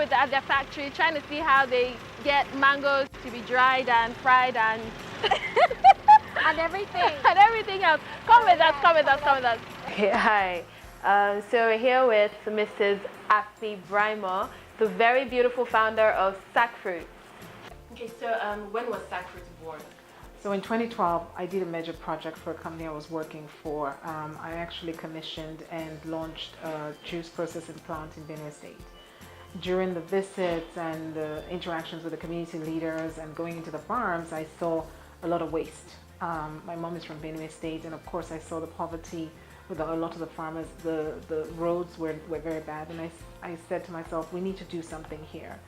at their factory, trying to see how they get mangoes to be dried and fried and and everything. and everything else. Come with us, come with us, come with us. Okay, hi. So we're here with Mrs Afie Braimoh, the very beautiful founder of SACFruits. Okay, so when was SACFruits born? So in 2012, I did a major project for a company I was working for. I actually commissioned and launched a juice processing plant in Benue State. During the visits and the interactions with the community leaders and going into the farms, I saw a lot of waste. My mom is from Benue State, and of course I saw the poverty with a lot of the farmers. The roads were very bad, and I said to myself, we need to do something here.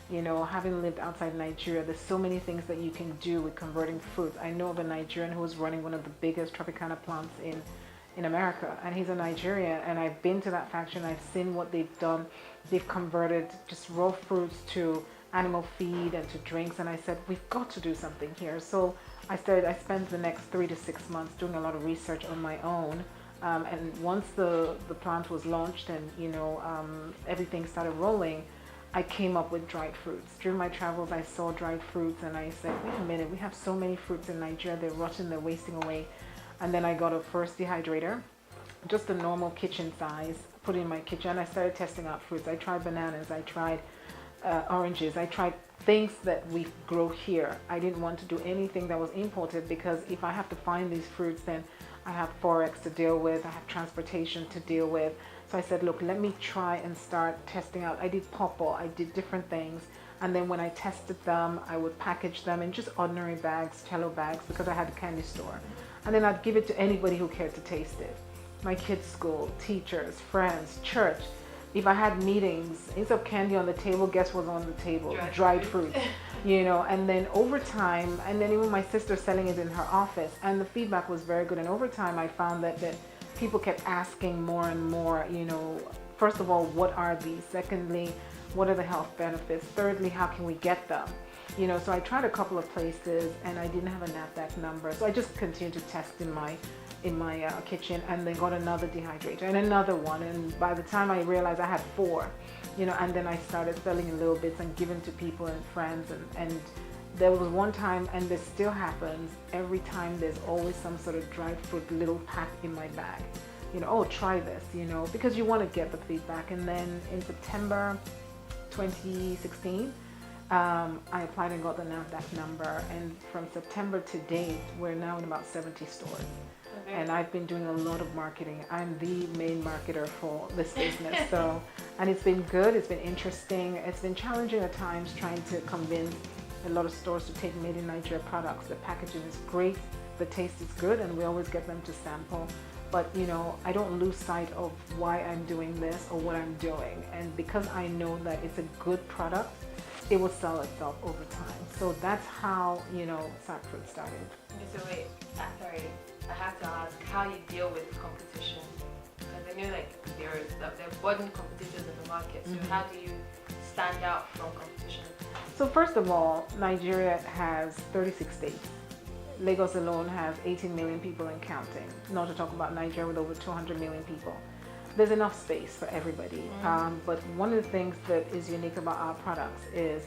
You know, having lived outside Nigeria, there's so many things that you can do with converting fruit. I know of a Nigerian who was running one of the biggest Tropicana plants in America, and he's a Nigerian, and I've been to that factory and I've seen what they've done. They've converted just raw fruits to animal feed and to drinks, and I said, we've got to do something here. So I spent the next 3 to 6 months doing a lot of research on my own. And once the plant was launched and, you know, everything started rolling, I came up with dried fruits. During my travels, I saw dried fruits and I said, wait a minute, we have so many fruits in Nigeria, they're rotting, they're wasting away. And then I got a first dehydrator, just a normal kitchen size, put it in my kitchen. I started testing out fruits. I tried bananas, I tried oranges, I tried things that we grow here. I didn't want to do anything that was imported, because if I have to find these fruits, then I have forex to deal with, I have transportation to deal with. So I said, look, let me try and start testing out. I did pawpaw, I did different things. And then when I tested them, I would package them in just ordinary bags, cello bags, because I had a candy store. And then I'd give it to anybody who cared to taste it. My kids' school, teachers, friends, church. If I had meetings, instead of candy on the table, guess what's on the table? Dried fruit. You know, and then over time, and then even my sister selling it in her office, and the feedback was very good. And over time, I found that people kept asking more and more, you know, first of all, what are these? Secondly, what are the health benefits? Thirdly, how can we get them? You know, so I tried a couple of places and I didn't have a NAFDAC number. So I just continued to test in my kitchen, and then got another dehydrator and another one. And by the time I realized I had 4, you know, and then I started selling in little bits and giving to people and friends. And there was one time, and this still happens, every time there's always some sort of dried fruit little pack in my bag. You know, oh, try this, you know, because you want to get the feedback. And then in September 2016, I applied and got the NAFDAC number. And from September to date, we're now in about 70 stores. Okay. And I've been doing a lot of marketing. I'm the main marketer for this business. So, and it's been good, it's been interesting. It's been challenging at times trying to convince a lot of stores to take made in Nigeria products. The packaging is great, the taste is good, and we always get them to sample. But you know, I don't lose sight of why I'm doing this or what I'm doing. And because I know that it's a good product, it will sell itself over time. So that's how, you know, SACFruits started. Okay, so wait, sorry, I have to ask how you deal with competition. Because I know like there are budding competitors in the market. So how do you stand out from competition? So first of all, Nigeria has 36 states. Lagos alone has 18 million people and counting, not to talk about Nigeria with over 200 million people. There's enough space for everybody. But one of the things that is unique about our products is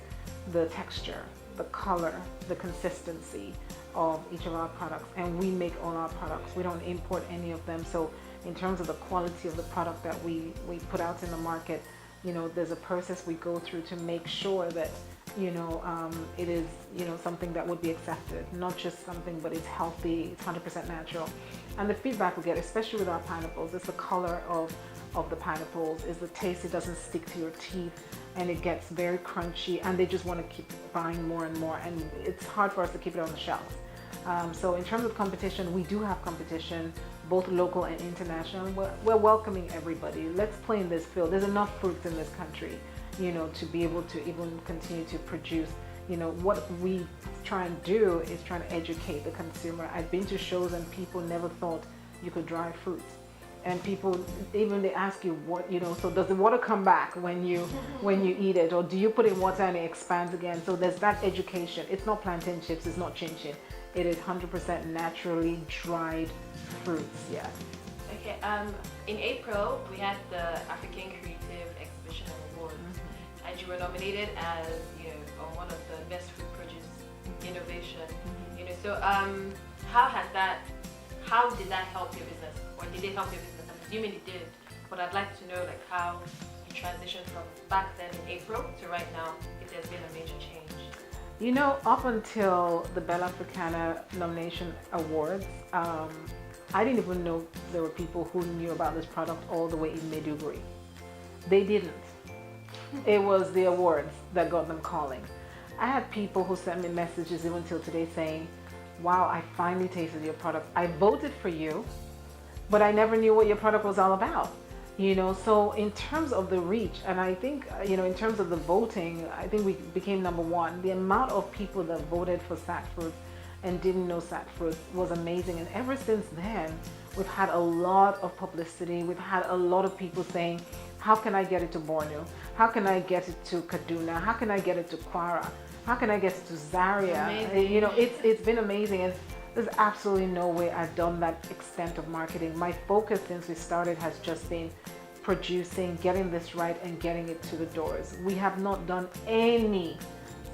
the texture, the color, the consistency of each of our products. And we make all our products. We don't import any of them. So in terms of the quality of the product that we put out in the market, you know, there's a process we go through to make sure that, you know, it is, you know, something that would be accepted, not just something, but it's healthy, it's 100% natural. And the feedback we get, especially with our pineapples, is the color of the pineapples, is the taste. It doesn't stick to your teeth, and it gets very crunchy, and they just want to keep buying more and more, and it's hard for us to keep it on the shelves. So in terms of competition, we do have competition, both local and international. We're welcoming everybody. Let's play in this field. There's enough fruits in this country, you know, to be able to even continue to produce. You know, what we try and do is trying to educate the consumer. I've been to shows and people never thought you could dry fruits. And people, even they ask you what, you know, so does the water come back when you eat it, or do you put in water and it expands again? So there's that education. It's not plantain chips, it's not chin chin. It is 100% naturally dried fruits, yeah. Okay, in April we had the African Creative Exhibition and Awards, and you were nominated as, you know, one of the best food produce innovation. You know, so how did that help your business, or did it help your business? I'm assuming it did, but I'd like to know like how you transitioned from back then in April to right now, if there's been a major change. You know, up until the Bellafricana nomination awards, I didn't even know there were people who knew about this product all the way in Maiduguri. They didn't. It was the awards that got them calling. I had people who sent me messages even till today saying, wow, I finally tasted your product. I voted for you, but I never knew what your product was all about. You know, so in terms of the reach, and I think, you know, in terms of the voting, I think we became #1. The amount of people that voted for SACFruits and didn't know SACFruits was amazing. And ever since then, we've had a lot of publicity. We've had a lot of people saying, how can I get it to Borno? How can I get it to Kaduna? How can I get it to Kwara? How can I get it to Zaria? Amazing. You know, it's been amazing. And there's absolutely no way I've done that extent of marketing. My focus since we started has just been producing, getting this right, and getting it to the doors. We have not done any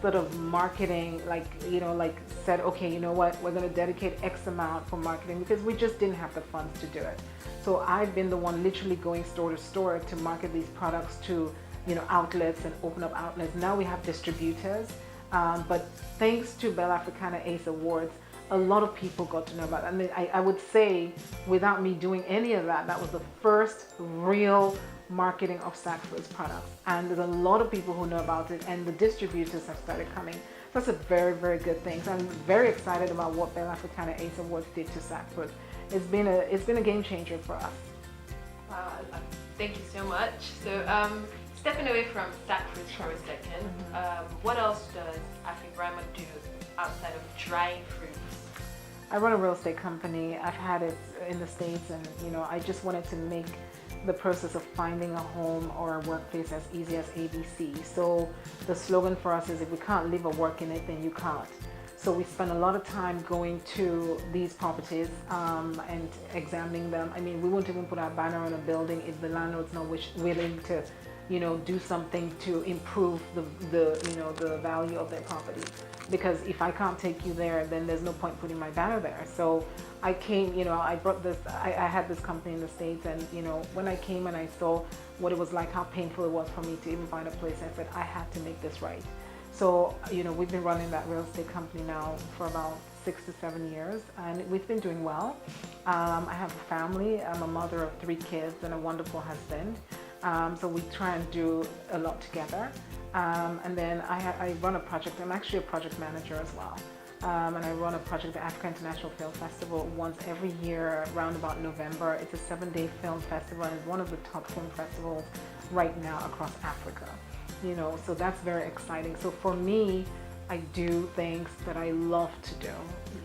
sort of marketing, like, you know, like said, okay, you know what, we're going to dedicate X amount for marketing, because we just didn't have the funds to do it. So I've been the one literally going store to store to market these products to, you know, outlets and open up outlets. Now we have distributors, but thanks to Bellafricana Ace Awards, a lot of people got to know about it. I mean, I would say without me doing any of that, that was the first real marketing of SACFruits products. And there's a lot of people who know about it, and the distributors have started coming. That's a very, very good thing. So I'm very excited about what Bellafricana Ace Awards did to SACFruits. It's been a game changer for us. Wow, thank you so much. So stepping away from SACFruits for a second, what else does Afie Braimoh do outside of drying fruits? I run a real estate company. I've had it in the States, and you know, I just wanted to make the process of finding a home or a workplace as easy as ABC. So the slogan for us is, if we can't live or work in it, then you can't. So we spend a lot of time going to these properties and examining them. I mean, we won't even put our banner on a building if the landlord's not willing to, you know, do something to improve the value of their property. Because if I can't take you there, then there's no point putting my banner there. So I came, you know, I had this company in the States, and you know, when I came and I saw what it was like, how painful it was for me to even find a place, I said, I had to make this right. So, you know, we've been running that real estate company now for about 6 to 7 years, and we've been doing well. I have a family. I'm a mother of 3 kids and a wonderful husband. So we try and do a lot together. And then I run a project. I'm actually a project manager as well. And I run a project, the Africa International Film Festival, once every year around about November. It's a 7-day film festival, and it's one of the top film festivals right now across Africa. You know, so that's very exciting. So for me, I do things that I love to do.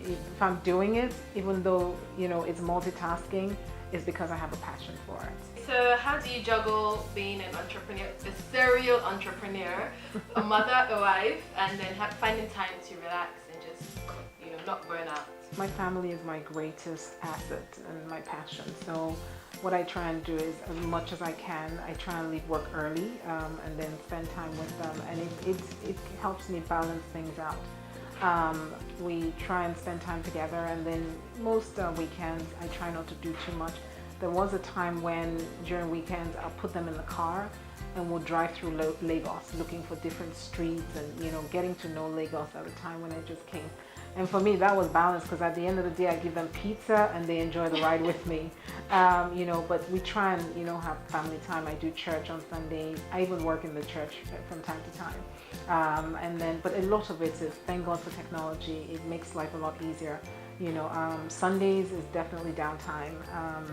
If I'm doing it, even though, you know, it's multitasking, it's because I have a passion for it. So how do you juggle being an entrepreneur, a serial entrepreneur, a mother, a wife, and then finding time to relax and just, you know, not burn out? My family is my greatest asset and my passion. So what I try and do is, as much as I can, I try and leave work early and then spend time with them, and it helps me balance things out. We try and spend time together, and then most weekends I try not to do too much. There was a time when during weekends I'll put them in the car and we'll drive through Lagos looking for different streets and, you know, getting to know Lagos at a time when I just came. And for me, that was balanced, because at the end of the day, I give them pizza and they enjoy the ride with me. You know, but we try and, you know, have family time. I do church on Sundays. I even work in the church from time to time. But a lot of it is, thank God for technology. It makes life a lot easier. You know, Sundays is definitely downtime.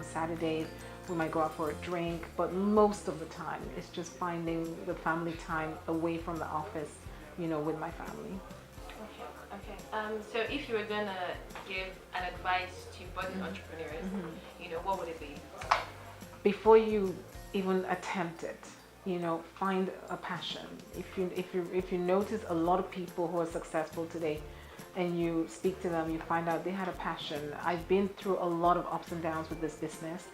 Saturdays, we might go out for a drink, but most of the time, it's just finding the family time away from the office, you know, with my family. Okay. So if you were gonna give an advice to budding entrepreneurs, you know, what would it be? Before you even attempt it, you know, find a passion. If you notice a lot of people who are successful today, and you speak to them, you find out they had a passion. I've been through a lot of ups and downs with this business.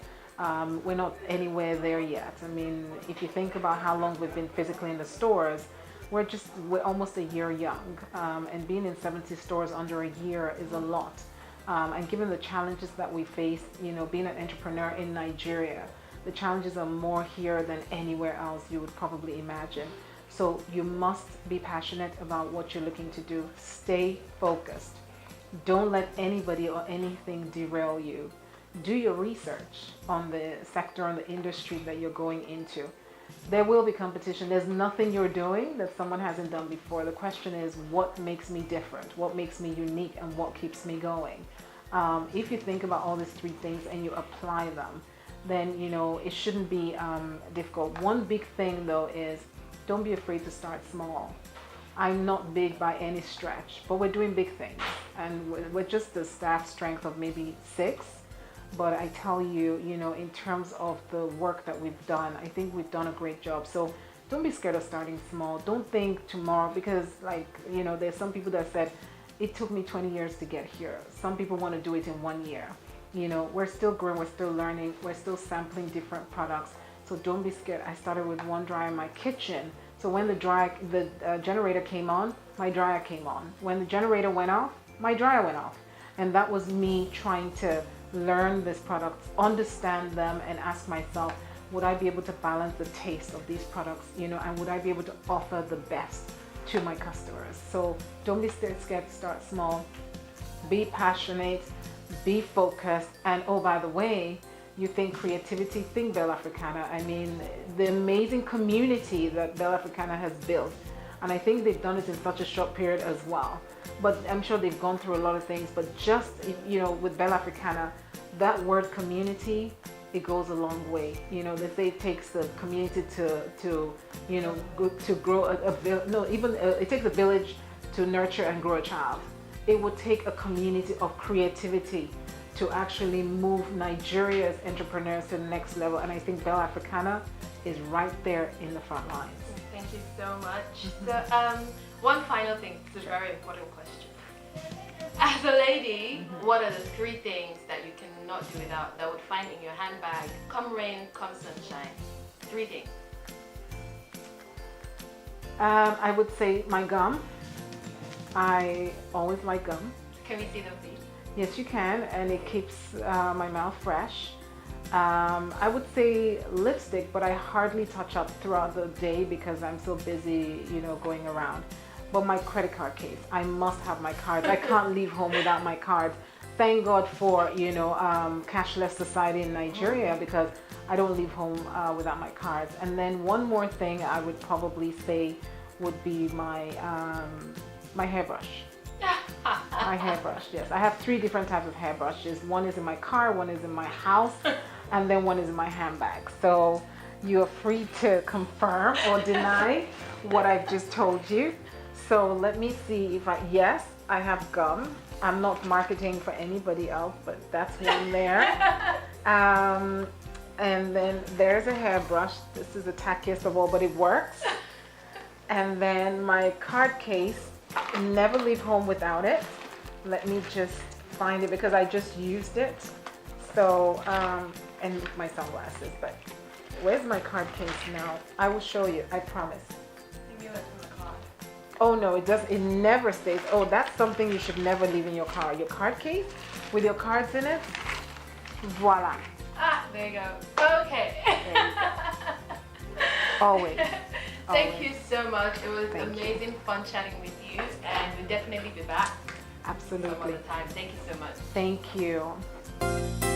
We're not anywhere there yet. I mean, if you think about how long we've been physically in the stores, we're almost a year young. And being in 70 stores under a year is a lot. And given the challenges that we face, you know, being an entrepreneur in Nigeria, the challenges are more here than anywhere else you would probably imagine. So you must be passionate about what you're looking to do. Stay focused. Don't let anybody or anything derail you. Do your research on the sector, on the industry that you're going into. There will be competition. There's nothing you're doing that someone hasn't done before. The question is, what makes me different? What makes me unique? And what keeps me going? If you think about all these three things and you apply them, then, you know, it shouldn't be difficult. One big thing though is, don't be afraid to start small. I'm not big by any stretch, but we're doing big things. And we're just the staff strength of maybe 6. But I tell you, you know, in terms of the work that we've done, I think we've done a great job. So don't be scared of starting small. Don't think tomorrow, because like, you know, there's some people that said, it took me 20 years to get here. Some people want to do it in 1 year. You know, we're still growing, we're still learning, we're still sampling different products. So don't be scared. I started with one dryer in my kitchen. So when the generator came on, my dryer came on. When the generator went off, my dryer went off. And that was me trying to learn these products, understand them, and ask myself, would I be able to balance the taste of these products, you know, and would I be able to offer the best to my customers? So don't be scared to start small. Be passionate, be focused, and oh, by the way, you think creativity, think Bellafricana. I mean, the amazing community that Bellafricana has built, and I think they've done it in such a short period as well. But I'm sure they've gone through a lot of things, but just, you know, with Bellafricana, that word community, it goes a long way. You know, they say it takes the community to you know, to grow it takes a village to nurture and grow a child. It would take a community of creativity to actually move Nigeria's entrepreneurs to the next level. And I think Bellafricana is right there in the front lines. Thank you so much. So, one final thing, it's a very important question. As a lady, what are the 3 things that you cannot do without, that would find in your handbag, come rain, come sunshine? 3 things. I would say my gum. I always like gum. Can we see them, please? Yes, you can, and it keeps my mouth fresh. I would say lipstick, but I hardly touch up throughout the day because I'm so busy, you know, going around. But my credit card case, I must have my card. I can't leave home without my card. Thank God for, you know, cashless society in Nigeria, because I don't leave home without my cards. And then one more thing I would probably say would be my my hairbrush. My hairbrush, yes. I have 3 different types of hairbrushes. One is in my car, one is in my house, and then one is in my handbag. So you're free to confirm or deny what I've just told you. So let me see if yes, I have gum. I'm not marketing for anybody else, but that's one there. And then there's a hairbrush. This is the tackiest of all, but it works. And then my card case, never leave home without it. Let me just find it because I just used it. So, and my sunglasses, but where's my card case now? I will show you, I promise. Oh no, it never stays. Oh, that's something you should never leave in your car. Your card case with your cards in it. Voila. Ah, there you go. Okay. There you go. Always. Thank you so much. It was amazing fun chatting with you, and we'll definitely be back Absolutely. some other time. Thank you so much. Thank you.